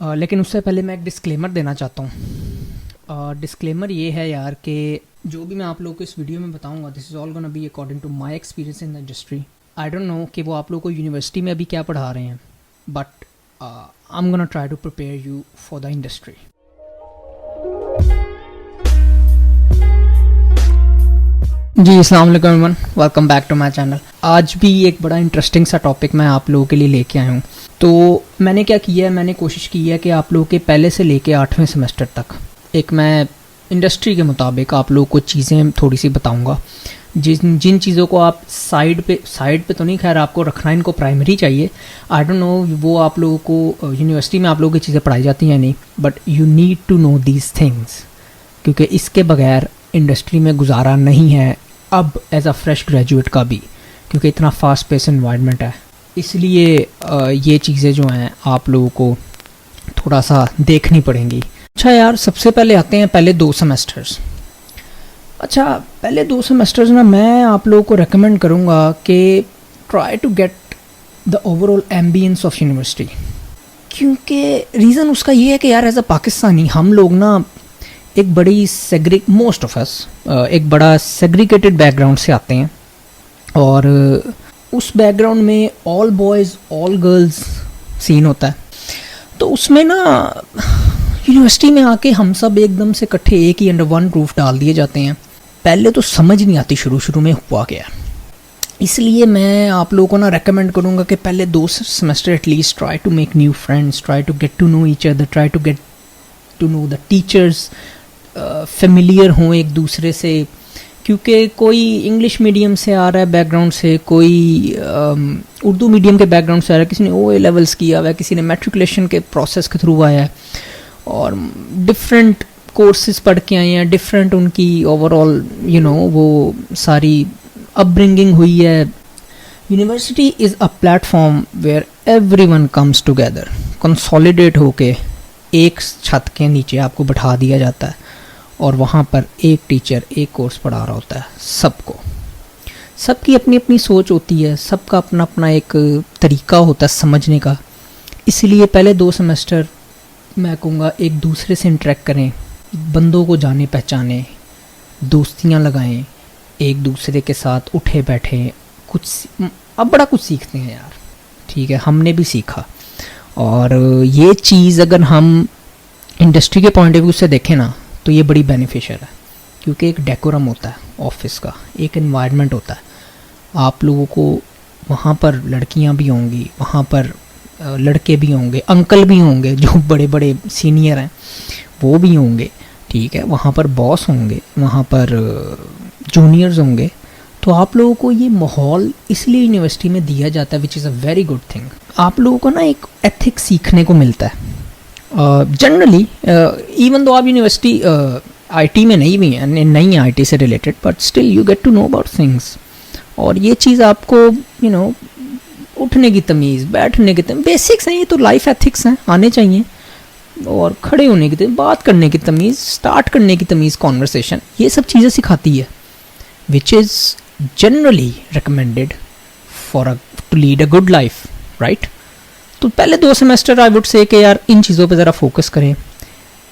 लेकिन उससे पहले मैं एक डिस्क्लेमर देना चाहता हूँ। डिस्क्लेमर ये है यार कि जो भी मैं आप लोगों को इस वीडियो में बताऊँगा this is all gonna be according to my experience in the industry. I don't know कि वो आप लोगों को यूनिवर्सिटी में अभी क्या पढ़ा रहे हैं, but I am gonna try to prepare you for the industry. जी अस्सलाम वालेकुम everyone, welcome back to my channel. आज भी एक बड़ा इंटरेस्टिंग सा टॉपिक मैं आप लोगों के लिए लेके आया हूँ। तो मैंने क्या किया है, मैंने कोशिश की है कि आप लोगों के पहले से लेके 8वें सेमेस्टर तक एक मैं इंडस्ट्री के मुताबिक आप लोगों को चीज़ें थोड़ी सी बताऊँगा। जिन चीज़ों को आप साइड पे तो नहीं, खैर आपको रखना इनको प्राइमरी चाहिए। आई डोंट नो वो आप लोगों को यूनिवर्सिटी में आप लोगों की चीज़ें पढ़ाई जाती हैं नहीं, but you need to know these things, क्योंकि इसके बगैर इंडस्ट्री में गुजारा नहीं है अब एज अ फ्रेश ग्रेजुएट का भी, क्योंकि इतना फास्ट पेस एनवायरनमेंट है। इसलिए ये चीज़ें जो हैं आप लोगों को थोड़ा सा देखनी पड़ेंगी। अच्छा यार, सबसे पहले आते हैं पहले 2 सेमेस्टर्स। अच्छा, पहले 2 सेमेस्टर्स ना मैं आप लोगों को रेकमेंड करूँगा कि try to get the overall ambience of university, क्योंकि रीज़न उसका ये है कि यार एज अ पाकिस्तानी हम लोग ना एक बड़ी मोस्ट ऑफ अस एक बड़ा सेग्रीगेटेड बैकग्राउंड से आते हैं, और उस बैकग्राउंड में all boys all girls scene होता है। तो उसमें ना यूनिवर्सिटी में आके हम सब एकदम से इकट्ठे एक ही अंडर वन रूफ डाल दिए जाते हैं। पहले तो समझ नहीं आती शुरू में हुआ क्या। इसलिए मैं आप लोगों को ना रेकमेंड करूँगा कि पहले 2 semester at least try to make new friends, try to get to know each other, try to get to know the teachers, familiar हों एक दूसरे से। क्योंकि कोई इंग्लिश मीडियम से आ रहा है बैकग्राउंड से, कोई उर्दू मीडियम के बैकग्राउंड से आ रहा है, किसी ने OA लेवल्स किया हुआ है, किसी ने मैट्रिकुलेशन के प्रोसेस के थ्रू आया है, और डिफरेंट कोर्सेज पढ़ के आए हैं, डिफरेंट उनकी ओवरऑल वो सारी अपब्रिंगिंग हुई है। University is a platform where everyone comes together, consolidate होके एक छत के नीचे आपको बैठा दिया जाता है, और वहाँ पर एक टीचर एक कोर्स पढ़ा रहा होता है सबको। सबकी अपनी अपनी सोच होती है, सबका अपना अपना एक तरीका होता है समझने का। इसलिए पहले 2 सेमेस्टर मैं कहूँगा एक दूसरे से इंटरेक्ट करें, बंदों को जाने पहचाने, दोस्तियाँ लगाएं, एक दूसरे के साथ उठे बैठे अब बड़ा कुछ सीखते हैं यार। ठीक है, हमने भी सीखा, और ये चीज़ अगर हम इंडस्ट्री के पॉइंट ऑफ व्यू से देखें ना तो ये बड़ी बेनिफिशियल है, क्योंकि एक डेकोरम होता है ऑफिस का, एक एनवायरनमेंट होता है। आप लोगों को वहाँ पर लड़कियाँ भी होंगी, वहाँ पर लड़के भी होंगे, अंकल भी होंगे जो बड़े बड़े सीनियर हैं वो भी होंगे। ठीक है, वहाँ पर बॉस होंगे, वहाँ पर जूनियर्स होंगे। तो आप लोगों को ये माहौल इसलिए यूनिवर्सिटी में दिया जाता है, which is a very good thing. आप लोगों को ना एक एथिक्स सीखने को मिलता है जनरली, इवन दो आप यूनिवर्सिटी IT में नहीं भी हैं, नहीं है IT से related, but still you get to know about things. और ये चीज़ आपको उठने की तमीज़, बैठने की तमीज़, बेसिक्स हैं, ये तो लाइफ एथिक्स हैं, आने चाहिए। और खड़े होने की तमीज़, बात करने की तमीज़, स्टार्ट करने की तमीज़, कॉन्वर्सेशन, ये सब चीज़ें सिखाती है, which is generally recommended for to lead a good life, right. तो पहले 2 सेमेस्टर आई वुड से कि यार इन चीज़ों पे ज़रा फोकस करें,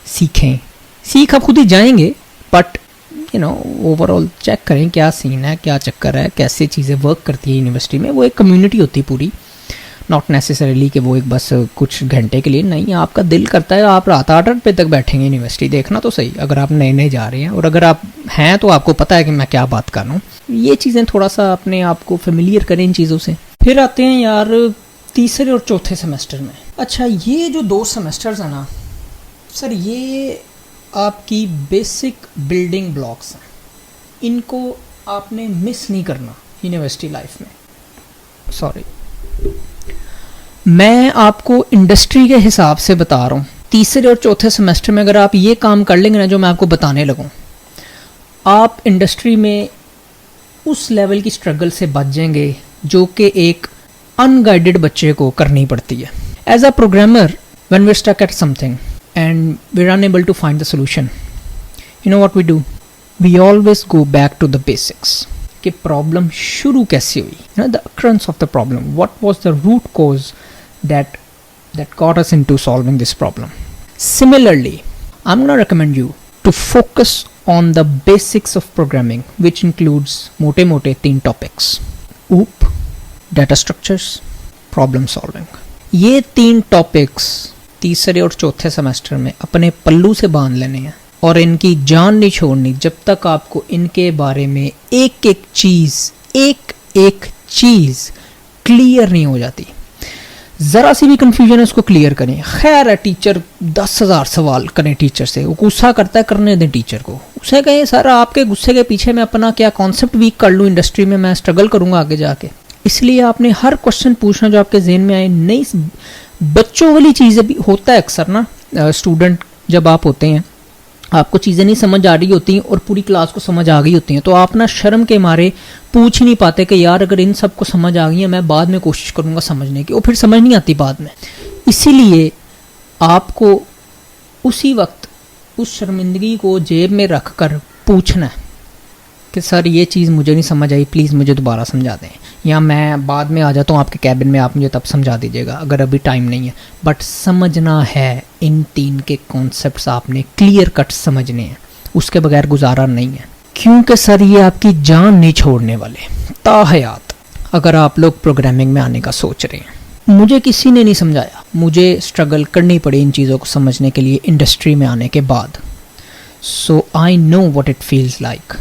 सीख आप खुद ही जाएंगे, बट ओवरऑल चेक करें क्या सीन है, क्या चक्कर है, कैसे चीज़ें वर्क करती है यूनिवर्सिटी में। वो एक कम्युनिटी होती है पूरी, नॉट नेसेसरीली कि वो एक बस कुछ घंटे के लिए नहीं। आपका दिल करता है आप रात 8 बजे तक बैठेंगे यूनिवर्सिटी, देखना तो सही, अगर आप नए जा रहे हैं, और अगर आप हैं तो आपको पता है कि मैं क्या बात कर रहा हूँ। ये चीज़ें थोड़ा सा अपने आप को फेमिलियर करें इन चीज़ों से। फिर आते हैं यार 3रे और 4थे सेमेस्टर में। अच्छा, ये जो 2 सेमेस्टर्स हैं ना सर, ये आपकी बेसिक बिल्डिंग ब्लॉक्स हैं, इनको आपने मिस नहीं करना यूनिवर्सिटी लाइफ में। सॉरी, मैं आपको इंडस्ट्री के हिसाब से बता रहा हूँ। 3रे और 4थे सेमेस्टर में अगर आप ये काम कर लेंगे ना जो मैं आपको बताने लगूँ, आप इंडस्ट्री में उस लेवल की स्ट्रगल से बच जाएंगे जो कि एक अनगाइडेड बच्चे को करनी पड़ती है। As a programmer, when we stuck at something and we are unable to find the solution, you know what we do, we always go back to the basics, कि प्रॉब्लम शुरू कैसे हुई, the occurrence of the problem, what was the root cause that that got us into solving this problem. Similarly, I'm going to recommend you to focus on the basics of programming, which includes मोटे मोटे 3 topics: OOP, data structures, problem solving. ये 3 topics तीसरे और चौथे semester में अपने पल्लू से बांध लेने हैं और इनकी जान नहीं छोड़नी जब तक आपको इनके बारे में एक एक चीज क्लियर नहीं हो जाती। ज़रा सी भी कन्फ्यूजन है उसको क्लियर करें। खैर है, टीचर 10,000 सवाल करें टीचर से, वो गुस्सा करता है, करने दें टीचर को। उसे कहें सर आपके गुस्से के पीछे मैं अपना क्या कॉन्सेप्ट वीक कर लूँ, इंडस्ट्री में मैं स्ट्रगल करूँगा आगे जाके। इसलिए आपने हर क्वेश्चन पूछना जो आपके जहन में आए। नई बच्चों वाली चीज़ें भी होता है अक्सर ना, स्टूडेंट जब आप होते हैं आपको चीज़ें नहीं समझ आ रही होती हैं और पूरी क्लास को समझ आ गई होती हैं, तो आप ना शर्म के मारे पूछ ही नहीं पाते कि यार अगर इन सबको समझ आ गई है मैं बाद में कोशिश करूँगा समझने की, और फिर समझ नहीं आती बाद में। इसीलिए आपको उसी वक्त उस शर्मिंदगी को जेब में रख कर पूछना है कि सर ये चीज़ मुझे नहीं समझ आई, प्लीज़ मुझे दोबारा समझा दें, या मैं बाद में आ जाता हूँ आपके कैबिन में, आप मुझे तब समझा दीजिएगा अगर अभी टाइम नहीं है। बट समझना है, इन 3 के कॉन्सेप्ट्स आपने क्लियर कट समझने हैं, उसके बगैर गुजारा नहीं है। क्योंकि सर ये आपकी जान नहीं छोड़ने वाले ताहयात अगर आप लोग प्रोग्रामिंग में आने का सोच रहे हैं। मुझे किसी ने नहीं समझाया, मुझे स्ट्रगल करनी पड़ी इन चीज़ों को समझने के लिए इंडस्ट्री में आने के बाद। So I know what it feels like,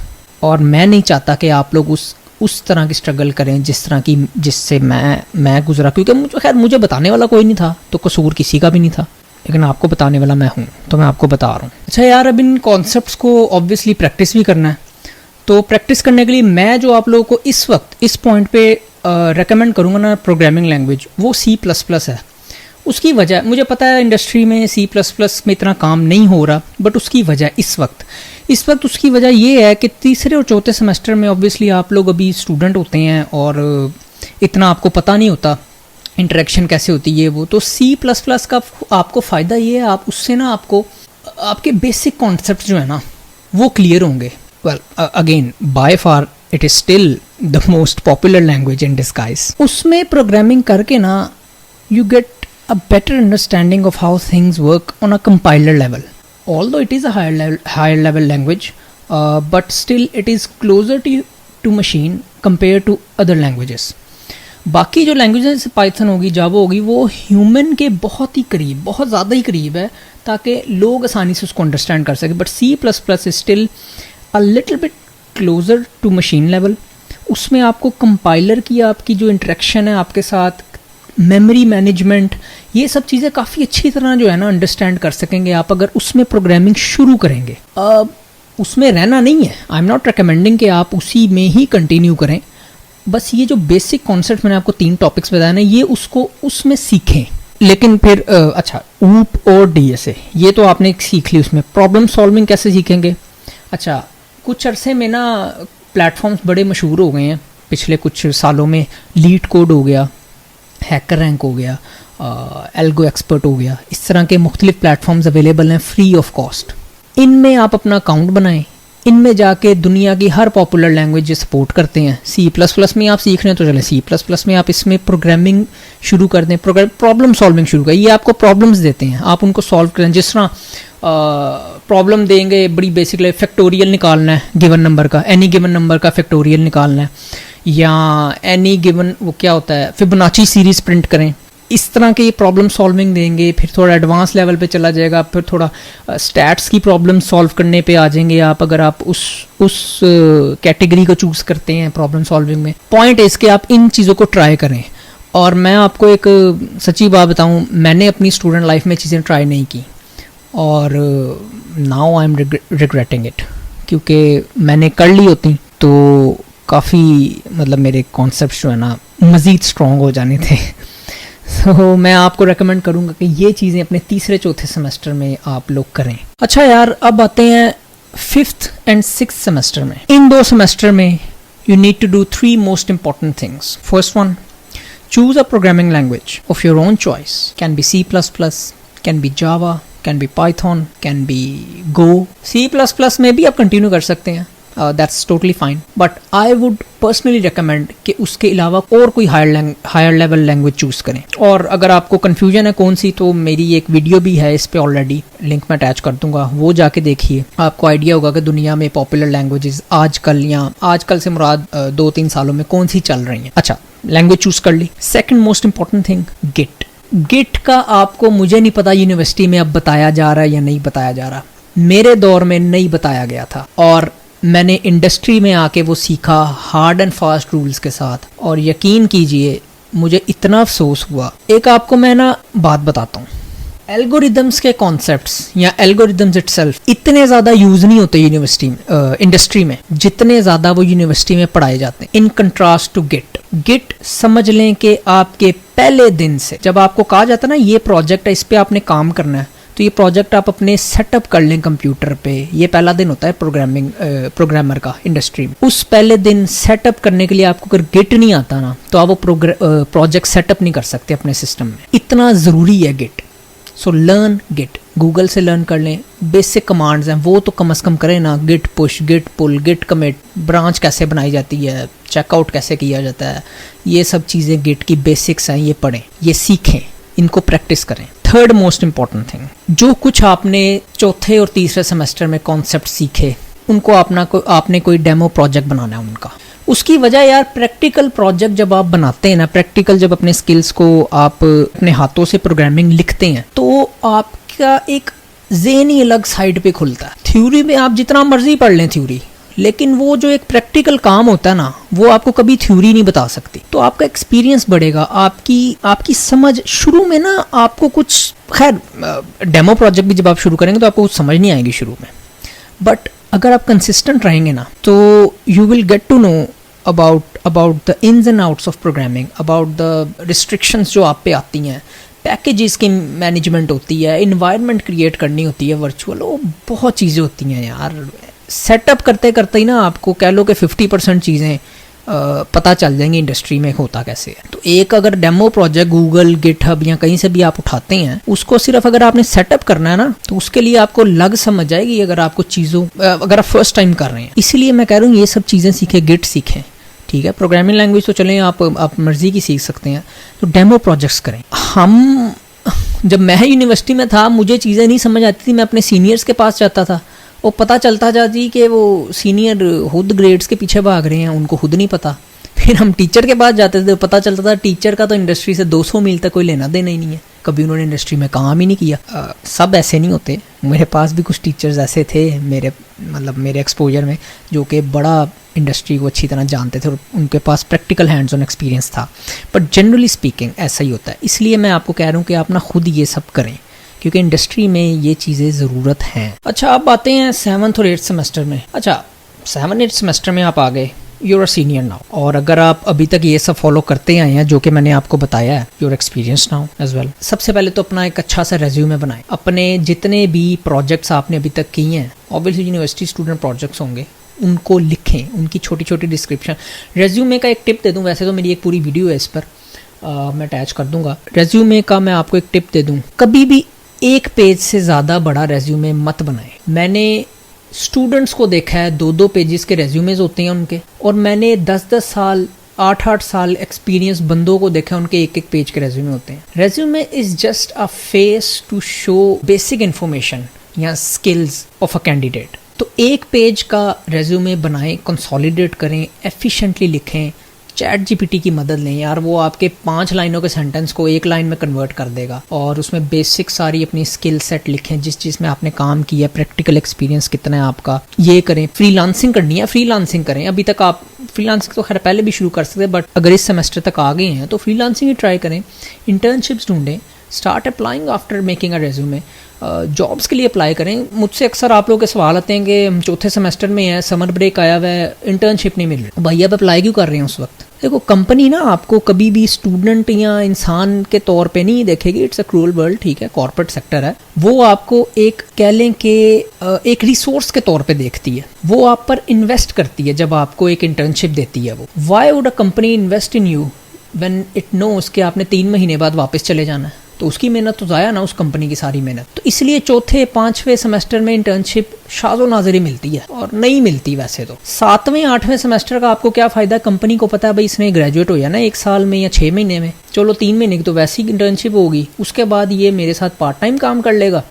और मैं नहीं चाहता कि आप लोग उस तरह की स्ट्रगल करें जिस तरह की जिससे मैं गुजरा, क्योंकि खैर मुझे बताने वाला कोई नहीं था तो कसूर किसी का भी नहीं था, लेकिन आपको बताने वाला मैं हूँ तो मैं आपको बता रहा हूँ। अच्छा यार, अब इन कॉन्सेप्ट्स को ऑब्वियसली प्रैक्टिस भी करना है, तो प्रैक्टिस करने के लिए मैं जो आप लोगों को इस वक्त इस पॉइंट पे रेकमेंड करूँगा ना प्रोग्रामिंग लैंग्वेज, वो C++ है। उसकी वजह मुझे पता है इंडस्ट्री में C++ में इतना काम नहीं हो रहा, बट उसकी वजह इस वक्त उसकी वजह ये है कि तीसरे और चौथे सेमेस्टर में ऑब्वियसली आप लोग अभी स्टूडेंट होते हैं और इतना आपको पता नहीं होता इंटरेक्शन कैसे होती है वो। तो C++ का आपको फ़ायदा ये है, आप उससे ना आपको आपके बेसिक कॉन्सेप्ट जो है ना वो क्लियर होंगे। Well again by far it is still the most popular language in disguise. उसमें प्रोग्रामिंग करके ना you get a better understanding of how things work on a compiler level. Although it is a higher level language, but still it is closer to machine compared to other languages. बाकी जो languages Python होगी, जावा होगी, वो human के बहुत ही करीब, बहुत ज़्यादा ही करीब है ताकि लोग आसानी से उसको अंडरस्टैंड कर सकें। But C++ is still a little bit closer to machine level. उसमें आपको कंपाइलर की आपकी जो इंटरेक्शन है आपके साथ, मेमोरी मैनेजमेंट, ये सब चीज़ें काफ़ी अच्छी तरह जो है ना अंडरस्टैंड कर सकेंगे आप अगर उसमें प्रोग्रामिंग शुरू करेंगे। उसमें रहना नहीं है, आई एम नॉट रिकमेंडिंग कि आप उसी में ही कंटिन्यू करें, बस ये जो बेसिक कॉन्सेप्ट मैंने आपको 3 टॉपिक्स बताए ना, ये उसको उसमें सीखें। लेकिन फिर अच्छा, ऊप और DSA ये तो आपने सीख ली, उसमें प्रॉब्लम सॉल्विंग कैसे सीखेंगे। अच्छा, कुछ अरसे में ना प्लेटफॉर्म्स बड़े मशहूर हो गए हैं पिछले कुछ सालों में, लीड कोड हो गया, हैकर रैंक हो गया, एल्गो एक्सपर्ट हो गया, इस तरह के मुख्तलिफ प्लेटफॉर्म्स अवेलेबल हैं फ्री ऑफ कॉस्ट। इनमें आप अपना अकाउंट बनाएं, इनमें जाके दुनिया की हर पॉपुलर लैंग्वेज जो सपोर्ट करते हैं। C++ में आप सीख रहे हैं तो चले C++ में आप इसमें प्रोग्रामिंग शुरू कर दें, प्रॉब्लम सॉल्विंग शुरू करें। ये आपको प्रॉब्लम्स देते हैं, आप उनको सॉल्व करें। जिस तरह प्रॉब्लम देंगे बड़ी बेसिकली फैक्टोरियल निकालना है गिवन नंबर का, एनी गिवन नंबर का फैक्टोरियल निकालना है, या एनी गिवन वो क्या होता है फिबोनाची सीरीज प्रिंट करें, इस तरह के ये प्रॉब्लम सॉल्विंग देंगे। फिर थोड़ा एडवांस लेवल पे चला जाएगा, फिर थोड़ा स्टैट्स की प्रॉब्लम सॉल्व करने पे आ जाएंगे आप, अगर आप उस कैटेगरी को चूज़ करते हैं प्रॉब्लम सॉल्विंग में। पॉइंट है इसके आप इन चीज़ों को ट्राई करें। और मैं आपको एक सच्ची बात बताऊं, मैंने अपनी स्टूडेंट लाइफ में चीज़ें ट्राई नहीं की और now I am regretting it, क्योंकि मैंने कर ली होती तो काफ़ी मतलब मेरे कॉन्सेप्ट जो है ना मज़ीद स्ट्रॉन्ग हो जाने थे। तो मैं आपको रेकमेंड करूँगा कि ये चीज़ें अपने तीसरे चौथे सेमेस्टर में आप लोग करें। अच्छा यार, अब आते हैं 5th and 6th सेमेस्टर में। इन 2 सेमेस्टर में you need to do 3 most important things. First one, choose a programming language of your own choice. Can be C++, can be Java, can be Python, can be Go. C++ में भी आप continue कर सकते हैं, that's totally fine, but I would personally recommend कि उसके अलावा और कोई हायर लेवल लैंग्वेज चूज़ करें। और अगर आपको कन्फ्यूजन है कौन सी, तो मेरी एक वीडियो भी है इस पे ऑलरेडी, लिंक मैं अटैच कर दूंगा, वो जाके देखिए, आपको आइडिया होगा कि दुनिया में पॉपुलर लैंग्वेजेस आजकल या आजकल से मुराद 2-3 सालों में कौन सी चल रही हैं। अच्छा, लैंग्वेज चूज कर ली। Second most important thing, git का आपको, मुझे नहीं पता यूनिवर्सिटी में अब बताया जा रहा है या नहीं बताया जा रहा, मेरे दौर में नहीं बताया गया था और मैंने इंडस्ट्री में आके वो सीखा हार्ड एंड फास्ट रूल्स के साथ, और यकीन कीजिए मुझे इतना अफसोस हुआ। एक आपको मैं ना बात बताता हूँ, एल्गोरिदम्स के कॉन्सेप्ट्स या एल्गोरिदम्स इटसेल्फ इतने ज़्यादा यूज़ नहीं होते यूनिवर्सिटी में, इंडस्ट्री में, जितने ज़्यादा वो यूनिवर्सिटी में पढ़ाए जाते हैं। इन कंट्रास्ट टू गिट समझ लें कि आपके पहले दिन से जब आपको कहा जाता है ना ये प्रोजेक्ट है, इस पे आपने काम करना है, तो ये प्रोजेक्ट आप अपने सेटअप कर लें कंप्यूटर पे। ये पहला दिन होता है प्रोग्रामर का इंडस्ट्री में। उस पहले दिन सेटअप करने के लिए आपको अगर गिट नहीं आता ना, तो आप वो प्रोजेक्ट सेटअप नहीं कर सकते अपने सिस्टम में। इतना ज़रूरी है Git. So learn Git, Google से लर्न कर लें। बेसिक कमांड्स हैं वो तो कम से कम करें ना, गिट पुश, गिट पुल, गिट कमिट, ब्रांच कैसे बनाई जाती है, चेकआउट कैसे किया जाता है, ये सब चीज़ें गिट की बेसिक्स हैं, ये पढ़ें, ये सीखें, इनको प्रैक्टिस करें। थर्ड मोस्ट इंपॉर्टेंट थिंग, जो कुछ आपने चौथे और तीसरे सेमेस्टर में कॉन्सेप्ट सीखे, उनको आपने कोई डेमो प्रोजेक्ट बनाना है उनका। उसकी वजह यार, प्रैक्टिकल प्रोजेक्ट जब आप बनाते हैं ना, प्रैक्टिकल जब अपने स्किल्स को आप अपने हाथों से प्रोग्रामिंग लिखते हैं, तो आपका एक ज़हन ही अलग साइड पे खुलता है। थ्योरी में आप जितना मर्जी पढ़ लें थ्योरी, लेकिन वो जो एक प्रैक्टिकल काम होता है ना, वो आपको कभी थ्योरी नहीं बता सकती। तो आपका एक्सपीरियंस बढ़ेगा, आपकी समझ। शुरू में ना आपको कुछ, खैर डेमो प्रोजेक्ट भी जब आप शुरू करेंगे तो आपको कुछ समझ नहीं आएगी शुरू में, बट अगर आप कंसिस्टेंट रहेंगे ना, तो you will get to know about the ins and outs of programming, about the restrictions जो आप पे आती हैं, पैकेजेस की मैनेजमेंट होती है, इन्वायरमेंट क्रिएट करनी होती है वर्चुअल, वो बहुत चीज़ें होती हैं यार। सेटअप करते करते ही ना आपको कह लो कि 50% चीज़ें पता चल जाएंगी इंडस्ट्री में होता कैसे है। तो एक अगर डेमो प्रोजेक्ट गूगल, गिटहब या कहीं से भी आप उठाते हैं, उसको सिर्फ अगर आपने सेटअप करना है ना, तो उसके लिए आपको लग समझ जाएगी अगर आपको अगर आप फर्स्ट टाइम कर रहे हैं। इसीलिए मैं कह रहा हूँ ये सब चीज़ें सीखें, गिट सीखें, ठीक है। प्रोग्रामिंग लैंग्वेज तो चलें आप मर्जी की सीख सकते हैं, तो डेमो प्रोजेक्ट्स करें। जब मैं यूनिवर्सिटी में था, मुझे चीज़ें नहीं समझ आती थी, मैं अपने सीनियर्स के पास जाता था, वो पता चलता जाती कि वो सीनियर खुद ग्रेड्स के पीछे भाग रहे हैं, उनको खुद नहीं पता। फिर हम टीचर के पास जाते थे, पता चलता था टीचर का तो इंडस्ट्री से 200 मील तक कोई लेना देना ही नहीं है, कभी उन्होंने इंडस्ट्री में काम ही नहीं किया। सब ऐसे नहीं होते, मेरे पास भी कुछ टीचर्स ऐसे थे मेरे एक्सपोजर में, जो कि बड़ा इंडस्ट्री को अच्छी तरह जानते थे और उनके पास प्रैक्टिकल हैंड्स ऑन एक्सपीरियंस था। बट जनरली स्पीकिंग ऐसा ही होता है। इसलिए मैं आपको कह रहा हूँ कि आप ना खुद ये सब करें, क्योंकि इंडस्ट्री में ये चीज़ें ज़रूरत हैं। अच्छा, आप आते हैं 7th और 8th सेमेस्टर में। अच्छा, 7th-8th सेमेस्टर में आप आ गए, यूर अ सीनियर नाउ, और अगर आप अभी तक ये सब फॉलो करते आए हैं जो कि मैंने आपको बताया है, your experience now as well. सबसे पहले तो अपना एक अच्छा सा रेज्यूमे बनाएं। अपने जितने भी प्रोजेक्ट्स आपने अभी तक किए हैं, ऑब्वियसली यूनिवर्सिटी स्टूडेंट प्रोजेक्ट्स होंगे, उनको लिखें, उनकी छोटी छोटी डिस्क्रिप्शन। रेज्यूमे का एक टिप दे दूँ, वैसे तो मेरी एक पूरी वीडियो है इस पर, मैं अटैच कर दूंगा। रेज्यूमे का मैं आपको एक टिप दे दूँ, कभी भी एक पेज से ज़्यादा बड़ा रेज्यूमे मत बनाएं। मैंने स्टूडेंट्स को देखा है 2-2 पेजेस के रेज्यूमेज होते हैं उनके, और मैंने 10-10 साल 8-8 साल एक्सपीरियंस बंदों को देखा, उनके 1-1 पेज के रेज्यूमे होते हैं। Resume is just a face to show basic information या स्किल्स ऑफ अ कैंडिडेट। तो एक पेज का रेज्यूमे बनाएं, कंसोलिडेट करें, एफिशिएंटली लिखें। चैट जीपीटी की मदद लें यार, वो आपके 5 लाइनों के सेंटेंस को 1 लाइन में कन्वर्ट कर देगा, और उसमें बेसिक सारी अपनी स्किल सेट लिखें, जिस चीज़ में आपने काम किया, प्रैक्टिकल एक्सपीरियंस कितना है आपका, ये करें। फ्रीलांसिंग करनी है, फ्रीलांसिंग करें। अभी तक आप फ्रीलांसिंग तो खैर पहले भी शुरू कर सकते हैं, बट अगर इस सेमेस्टर तक आ गए हैं तो फ्रीलांसिंग ही ट्राई करें। इंटर्नशिप्स ढूंढें, start applying after making a resume. Jobs के लिए अप्लाई करें। मुझसे अक्सर आप लोगों के सवाल आते हैं कि हम चौथे सेमेस्टर में हैं, समर ब्रेक आया हुआ है, इंटर्नशिप नहीं मिल रही, भैया आप अप्लाई क्यों कर रहे हैं उस वक्त? देखो, कंपनी ना आपको कभी भी स्टूडेंट या इंसान के तौर पे नहीं देखेगी, इट्स अ क्रूअल वर्ल्ड, ठीक है, कॉर्पोरेट सेक्टर है। वो आपको एक कह लें कि एक रिसोर्स के तौर पे देखती है, वो आप पर इन्वेस्ट करती है जब आपको एक इंटर्नशिप देती है। वो why would a company invest in you when it knows कि आपने 3 महीने बाद वापस चले जाना है? तो उसकी मेहनत तो ज़ाया ना, उस कंपनी की सारी मेहनत। तो इसलिए चौथे 5वें सेमेस्टर में इंटर्नशिप शाज़ो नाज़री मिलती है, और नहीं मिलती वैसे तो। 7वें 8वें सेमेस्टर का आपको क्या फ़ायदा, कंपनी को पता है भाई इसने ग्रेजुएट हो जाना 1 साल में या 6 महीने में, चलो 3 महीने की तो वैसी इंटर्नशिप होगी, उसके बाद ये मेरे साथ पार्ट टाइम काम कर लेगा,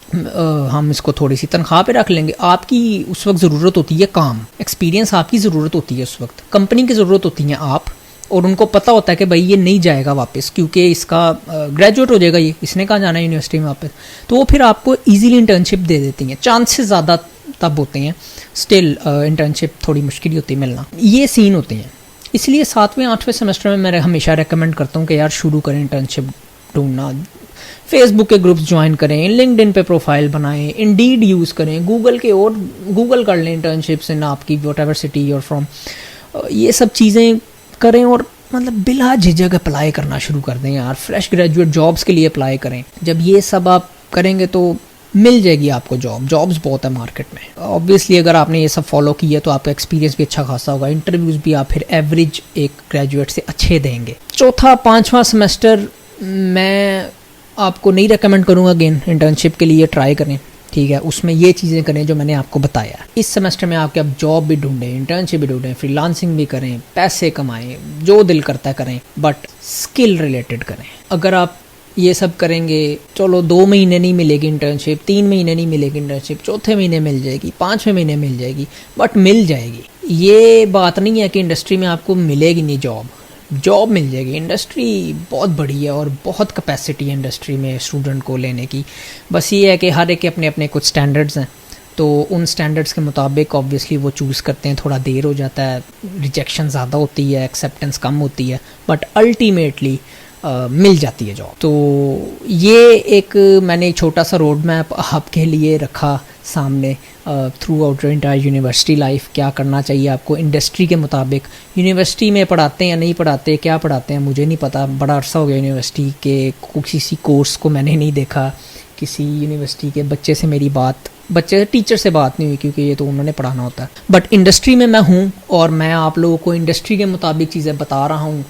हम इसको थोड़ी सी तनख्वाह पे रख लेंगे। आपकी उस वक्त ज़रूरत होती है काम, एक्सपीरियंस आपकी ज़रूरत होती है उस वक्त, कंपनी की ज़रूरत होती है आप, और उनको पता होता है कि भाई ये नहीं जाएगा वापस, क्योंकि इसका ग्रेजुएट हो जाएगा, ये इसने कहाँ जाना है यूनिवर्सिटी में वापस, तो वो फिर आपको इजीली इंटर्नशिप दे देती हैं। चांसेस ज़्यादा तब होते हैं, स्टिल इंटर्नशिप थोड़ी मुश्किल होती है मिलना, ये सीन होते हैं। इसलिए 7वें 8वें सेमेस्टर में मैं हमेशा रेकमेंड करता हूँ कि यार शुरू करें इंटर्नशिप ढूंढना, फेसबुक के ग्रुप्स ज्वाइन करें, लिंक्डइन पे प्रोफाइल बनाएं, इंडीड यूज़ करें, गूगल के और गूगल कर लें इंटर्नशिप्स इन आपकी whatever city you're from, ये सब चीज़ें करें और मतलब बिला झिझक अप्लाई करना शुरू कर दें यार। फ्रेश ग्रेजुएट जॉब्स के लिए अप्लाई करें, जब ये सब आप करेंगे तो मिल जाएगी आपको जॉब्स बहुत है मार्केट में। ऑब्वियसली अगर आपने ये सब फॉलो किया तो आपका एक्सपीरियंस भी अच्छा खासा होगा, इंटरव्यूज़ भी आप फिर एवरेज एक ग्रेजुएट से अच्छे देंगे। चौथा 5वां सेमेस्टर मैं आपको नहीं रेकमेंड करूँगा अगेन इंटर्नशिप के लिए ट्राई करें, ठीक है, उसमें ये चीज़ें करें जो मैंने आपको बताया। इस सेमेस्टर में आपके आप जॉब भी ढूंढें, इंटर्नशिप भी ढूंढें, फ्रीलांसिंग भी करें, पैसे कमाएं, जो दिल करता है करें, बट स्किल रिलेटेड करें। अगर आप ये सब करेंगे, चलो 2 महीने नहीं मिलेगी इंटर्नशिप, 3 महीने नहीं मिलेगी इंटर्नशिप, चौथे महीने मिल जाएगी, 5वें महीने मिल जाएगी, बट मिल जाएगी। ये बात नहीं है कि इंडस्ट्री में आपको मिलेगी नहीं जॉब मिल जाएगी। इंडस्ट्री बहुत बड़ी है और बहुत कैपेसिटी है इंडस्ट्री में स्टूडेंट को लेने की, बस ये है कि हर एक के अपने अपने कुछ स्टैंडर्ड्स हैं, तो उन स्टैंडर्ड्स के मुताबिक ऑब्वियसली वो चूज़ करते हैं। थोड़ा देर हो जाता है, रिजेक्शन ज़्यादा होती है, एक्सेप्टेंस कम होती है, बट अल्टीमेटली मिल जाती है जॉब। तो ये एक मैंने छोटा सा रोड मैप आपके लिए रखा सामने through out your entire university life, क्या करना चाहिए आपको इंडस्ट्री के मुताबिक। यूनिवर्सिटी में पढ़ाते हैं या नहीं पढ़ाते, क्या पढ़ाते हैं मुझे नहीं पता, बड़ा अरसा हो गया यूनिवर्सिटी के किसी कोर्स को मैंने नहीं देखा, किसी यूनिवर्सिटी के बच्चे से मेरी टीचर से बात नहीं हुई, क्योंकि ये तो उन्होंने पढ़ाना होता है। बट इंडस्ट्री में मैं हूँ और मैं आप लोगों को इंडस्ट्री के मुताबिक चीज़ें बता रहा हूँ।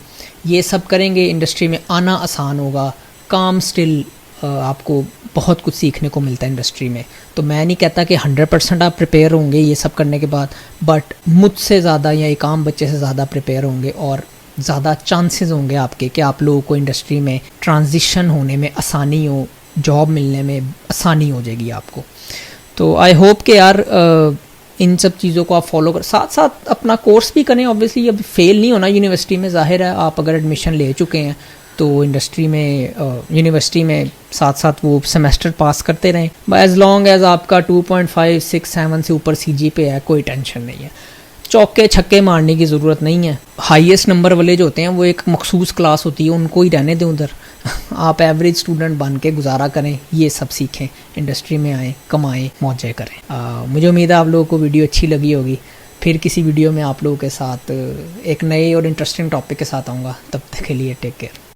ये सब करेंगे इंडस्ट्री में आना आसान होगा, काम स्टिल आपको बहुत कुछ सीखने को मिलता है इंडस्ट्री में। तो मैं नहीं कहता कि 100% आप प्रिपेयर होंगे ये सब करने के बाद, बट मुझसे ज़्यादा या एक आम बच्चे से ज़्यादा प्रिपेयर होंगे और ज़्यादा चांसेस होंगे आपके कि आप लोगों को इंडस्ट्री में ट्रांजिशन होने में आसानी हो, जॉब मिलने में आसानी हो जाएगी आपको। तो आई होप कि यार इन सब चीज़ों को आप फॉलो कर, साथ साथ अपना कोर्स भी करें। ऑब्वियसली अब फेल नहीं होना यूनिवर्सिटी में, जाहिर है आप अगर एडमिशन ले चुके हैं तो इंडस्ट्री में यूनिवर्सिटी में साथ साथ वो सेमेस्टर पास करते रहें, एज लॉन्ग एज आपका 2.5, 6, 7 से ऊपर CGPA है, कोई टेंशन नहीं है। चौके छक्के मारने की ज़रूरत नहीं है। हाईएस्ट नंबर वाले जो होते हैं वो एक मखसूस क्लास होती है, उनको ही रहने दें उधर। आप एवरेज स्टूडेंट बन के गुजारा करें, ये सब सीखें, इंडस्ट्री में आएँ, कमाएं, मौजें करें। मुझे उम्मीद है आप लोगों को वीडियो अच्छी लगी होगी। फिर किसी वीडियो में आप लोगों के साथ एक नए और इंटरेस्टिंग टॉपिक के साथ आऊँगा, तब तक के लिए टेक केयर।